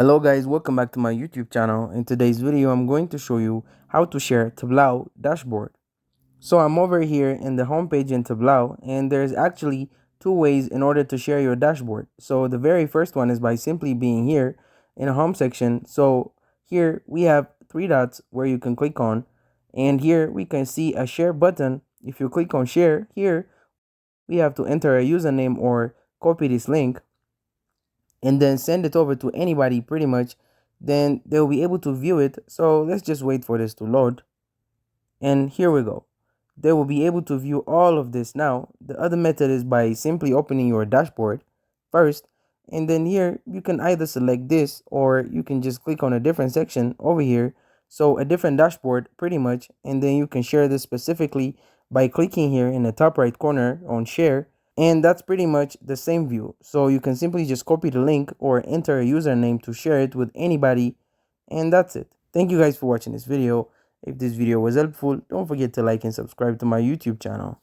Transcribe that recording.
Hello guys, welcome back to my YouTube channel. In today's video, I'm going to show you how to share Tableau dashboard. So I'm over here in the home page in Tableau, and there's actually two ways in order to share your dashboard. So the very first one is by simply being here in a home section. So here we have three dots where you can click on, and here we can see a share button. If you click on share here, we have to enter a username or copy this link and then send it over to anybody pretty much, then they'll be able to view it. So let's just wait for this to load. And here we go. They will be able to view all of this now. The other method is by simply opening your dashboard first, and then here you can either select this or you can just click on a different section over here. So a different dashboard pretty much, and then you can share this specifically by clicking here in the top right corner on share, and that's pretty much the same view. So you can simply just copy the link or enter a username to share it with anybody, and that's it. Thank you guys for watching this video. If this video was helpful, don't forget to like and subscribe to my YouTube channel.